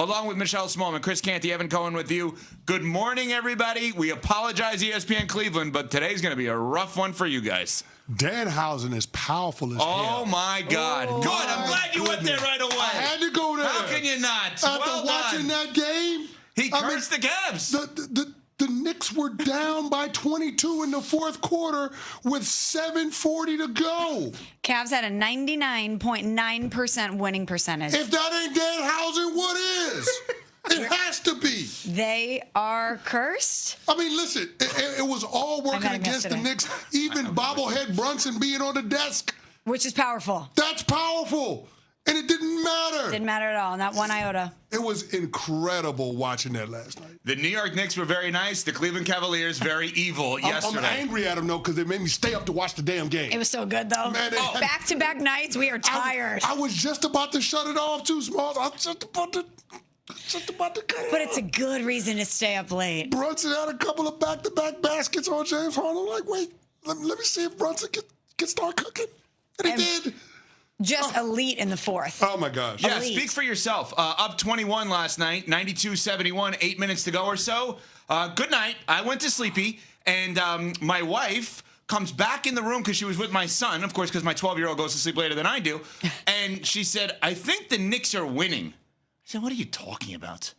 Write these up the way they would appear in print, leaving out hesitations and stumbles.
along with Michelle Smallman, Chris Canty, Evan Cohen with you. Good morning, everybody. We apologize, ESPN Cleveland, but today's going to be a rough one for you guys. Danhausen is powerful as hell. Oh, my God. Oh, good. I'm glad you went there right away. I had to go there. How can you not? After watching that game. He cursed the Cavs. The Knicks were down by 22 in the fourth quarter with 7:40 to go. Cavs had a 99.9% winning percentage. If that ain't Danhausen, what is? It has to be. They are cursed. I mean, listen, it was all working against the Knicks, even bobblehead Brunson being on the desk. Which is powerful. That's powerful. And it didn't matter. Didn't matter at all, not one iota. It was incredible watching that last night. The New York Knicks were very nice. The Cleveland Cavaliers very evil yesterday. I'm angry at them, though, because they made me stay up to watch the damn game. It was so good, though. Man, back-to-back nights, we are tired. I was just about to shut it off, too, Smalls. I was just about to cut it But it's a good reason to stay up late. Brunson had a couple of back-to-back baskets on James Harden. I'm like, wait, let me see if Brunson can start cooking. And he did. Just elite in the fourth. Oh, my gosh. Yeah, Elite. speak for yourself. Up 21 last night, 92-71, 8 minutes to go or so. Good night. I went to sleepy, and my wife comes back in the room because she was with my son, of course, because my 12-year-old goes to sleep later than I do. And she said, I think the Knicks are winning. I said, what are you talking about?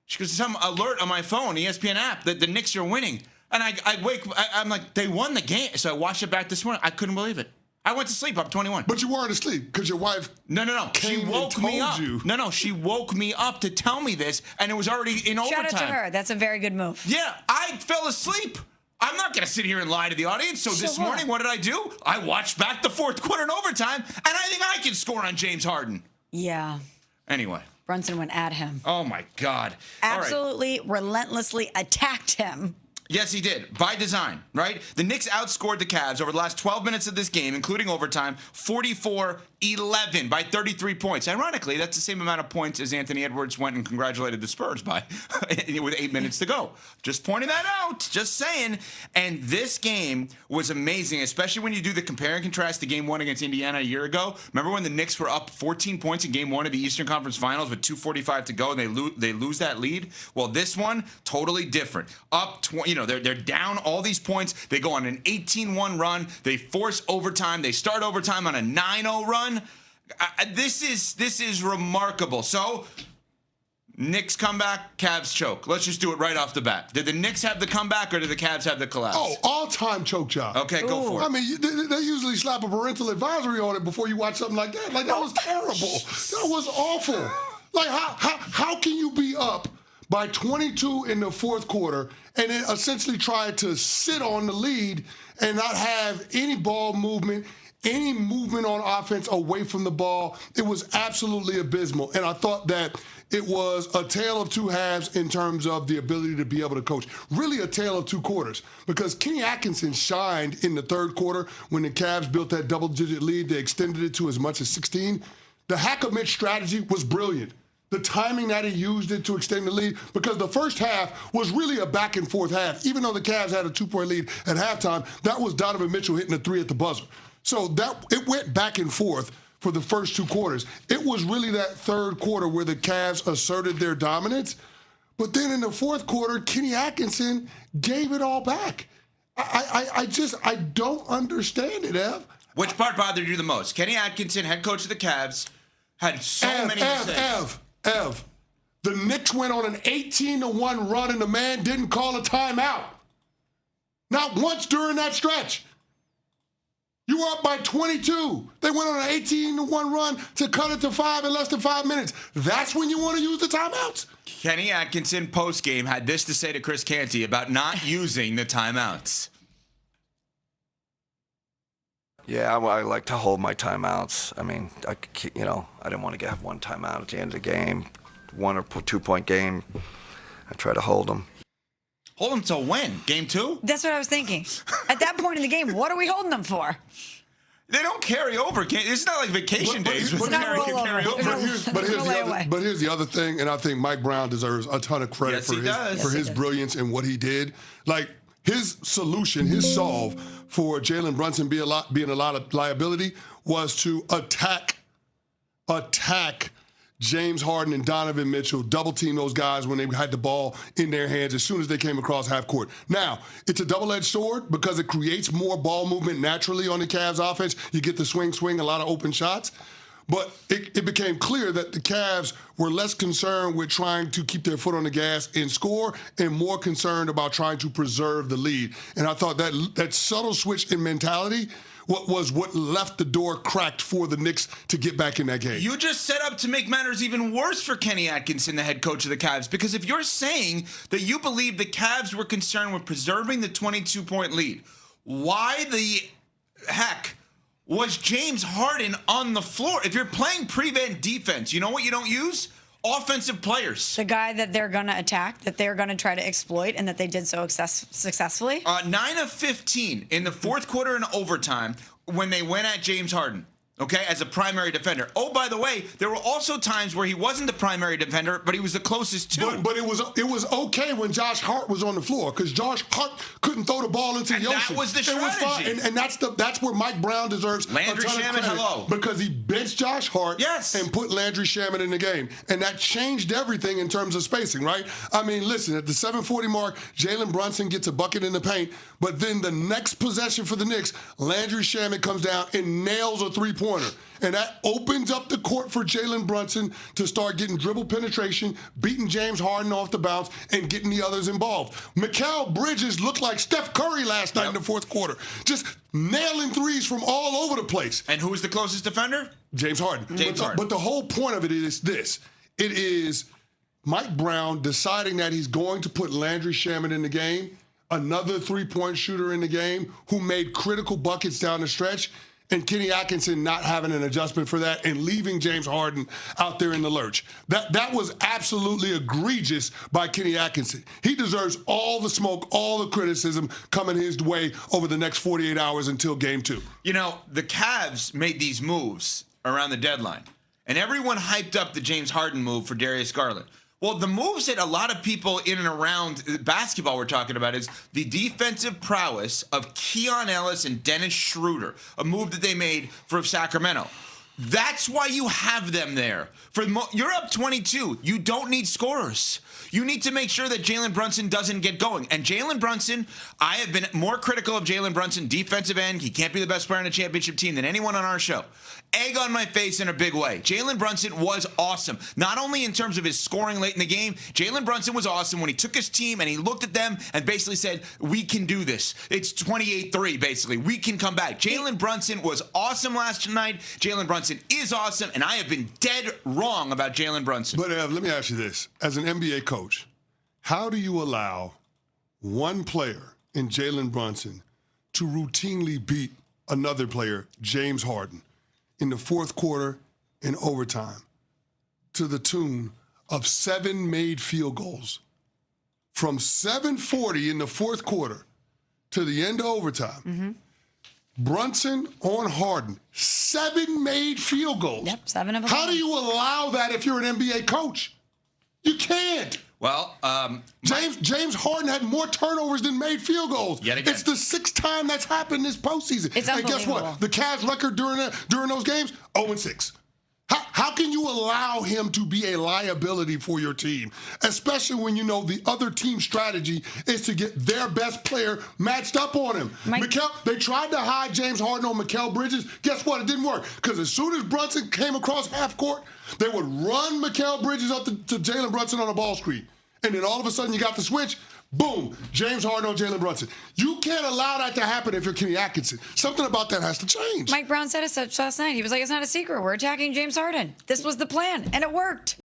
She goes, some alert on my phone, ESPN app, that the Knicks are winning. And I'm like, they won the game. So I watched it back this morning. I couldn't believe it. I went to sleep up 21. But you weren't asleep because your wife She woke me up. She woke me up to tell me this, and it was already in overtime. Shout out to her. That's a very good move. Yeah, I fell asleep. I'm not going to sit here and lie to the audience. So this morning, what did I do? I watched back the fourth quarter in overtime, and I think I can score on James Harden. Yeah. Anyway. Brunson went at him. Oh, my God. Absolutely relentlessly attacked him. Yes, he did. By design, right? The Knicks outscored the Cavs over the last 12 minutes of this game, including overtime, 44-11 by 33 points. Ironically, that's the same amount of points as Anthony Edwards went and congratulated the Spurs by with 8 minutes to go. Just pointing that out. Just saying. And this game was amazing, especially when you do the compare and contrast to Game 1 against Indiana a year ago. Remember when the Knicks were up 14 points in Game 1 of the Eastern Conference Finals with 2:45 to go and they lose that lead? Well, this one, totally different. Up 20. They're down all these points. They go on an 18-1 run. They force overtime. They start overtime on a 9-0 run. This is remarkable. So, Knicks comeback, Cavs choke. Let's just do it right off the bat. Did the Knicks have the comeback or did the Cavs have the collapse? Oh, all-time choke job. Okay, go for it. I mean, they usually slap a parental advisory on it before you watch something like that. Like, that was terrible. That was awful. Like, how can you be up by 22 in the fourth quarter and then essentially try to sit on the lead and not have any ball movement, any movement on offense away from the ball? It was absolutely abysmal. And I thought that it was a tale of two halves in terms of the ability to be able to coach. Really a tale of two quarters, because Kenny Atkinson shined in the third quarter when the Cavs built that double-digit lead. They extended it to as much as 16. The hack-a-Mitch strategy was brilliant. The timing that he used it to extend the lead, because the first half was really a back-and-forth half. Even though the Cavs had a 2-point lead at halftime, that was Donovan Mitchell hitting a three at the buzzer. So it went back and forth for the first two quarters. It was really that third quarter where the Cavs asserted their dominance. But then in the fourth quarter, Kenny Atkinson gave it all back. I don't understand it, Ev. Which part bothered you the most? Kenny Atkinson, head coach of the Cavs, had so many mistakes. Ev, the Knicks went on an 18-1 run and the man didn't call a timeout. Not once during that stretch. You were up by 22. They went on an 18-1 run to cut it to 5 in less than 5 minutes. That's when you want to use the timeouts? Kenny Atkinson postgame had this to say to Chris Canty about not using the timeouts. Yeah, I like to hold my timeouts. I mean, I didn't want to have one timeout at the end of the game, 1 or 2 point game. I try to hold them. Hold them till when? Game 2? That's what I was thinking. At that point in the game, what are we holding them for? They don't carry over. It's not like vacation days. But here's the other thing, and I think Mike Brown deserves a ton of credit for his brilliance and what he did. Like, his solution, his solve for Jalen Brunson being a lot of liability was to attack James Harden and Donovan Mitchell double-team those guys when they had the ball in their hands as soon as they came across half court. Now, it's a double-edged sword because it creates more ball movement naturally on the Cavs offense. You get the swing, a lot of open shots. But it became clear that the Cavs were less concerned with trying to keep their foot on the gas and score and more concerned about trying to preserve the lead. And I thought that subtle switch in mentality was what left the door cracked for the Knicks to get back in that game. You just set up to make matters even worse for Kenny Atkinson, the head coach of the Cavs, because if you're saying that you believe the Cavs were concerned with preserving the 22-point lead, why the heck was James Harden on the floor? If you're playing prevent defense, you know what you don't use? Offensive players. The guy that they're going to attack, that they're going to try to exploit, and that they did so successfully? 9 of 15 in the fourth quarter and overtime when they went at James Harden, okay, as a primary defender. Oh, by the way, there were also times where he wasn't the primary defender, but he was the closest to. But it was okay when Josh Hart was on the floor because Josh Hart couldn't throw the ball into the ocean. That was the strategy. It was fine. And that's where Mike Brown deserves Landry a ton Shamet, of credit hello. because he benched Josh Hart and put Landry Shamet in the game. And that changed everything in terms of spacing, right? I mean, listen, at the 7:40 mark, Jalen Brunson gets a bucket in the paint, but then the next possession for the Knicks, Landry Shamet comes down and nails a three-pointer. And that opens up the court for Jalen Brunson to start getting dribble penetration, beating James Harden off the bounce, and getting the others involved. Mikal Bridges looked like Steph Curry last night in the fourth quarter, just nailing threes from all over the place. And who was the closest defender? James Harden. Harden. But the whole point of it is this. It is Mike Brown deciding that he's going to put Landry Shamet in the game, another three-point shooter in the game who made critical buckets down the stretch, and Kenny Atkinson not having an adjustment for that and leaving James Harden out there in the lurch. That was absolutely egregious by Kenny Atkinson. He deserves all the smoke, all the criticism coming his way over the next 48 hours until Game 2. You know, the Cavs made these moves around the deadline, and everyone hyped up the James Harden move for Darius Garland. Well, the moves that a lot of people in and around basketball were talking about is the defensive prowess of Keon Ellis and Dennis Schroeder, a move that they made for Sacramento. That's why you have them there. You're up 22. You don't need scorers. You need to make sure that Jalen Brunson doesn't get going. And Jalen Brunson, I have been more critical of Jalen Brunson, defensive end. He can't be the best player on a championship team than anyone on our show. Egg on my face in a big way. Jalen Brunson was awesome. Not only in terms of his scoring late in the game, Jalen Brunson was awesome when he took his team and he looked at them and basically said, we can do this. It's 28-3, basically. We can come back. Jalen Brunson was awesome last night. Jalen Brunson is awesome, and I have been dead wrong about Jalen Brunson. But let me ask you this. As an NBA coach, how do you allow one player in Jalen Brunson to routinely beat another player, James Harden, in the fourth quarter in overtime to the tune of 7 made field goals? From 7:40 in the fourth quarter to the end of overtime, Brunson on Harden, 7 made field goals. Yep, 7 of them. How do you allow that if you're an NBA coach? You can't. Well, James Harden had more turnovers than made field goals. Yet again. It's the 6th time that's happened this postseason. It's and guess unbelievable. what? The Cavs record during those games, 0-6. How can you allow him to be a liability for your team, especially when you know the other team's strategy is to get their best player matched up on him? They tried to hide James Harden on Mikal Bridges. Guess what? It didn't work because as soon as Brunson came across half court, they would run Mikal Bridges up to Jalen Brunson on a ball screen. And then all of a sudden you got the switch. Boom, James Harden on Jalen Brunson. You can't allow that to happen if you're Kenny Atkinson. Something about that has to change. Mike Brown said it last night. He was like, it's not a secret. We're attacking James Harden. This was the plan, and it worked.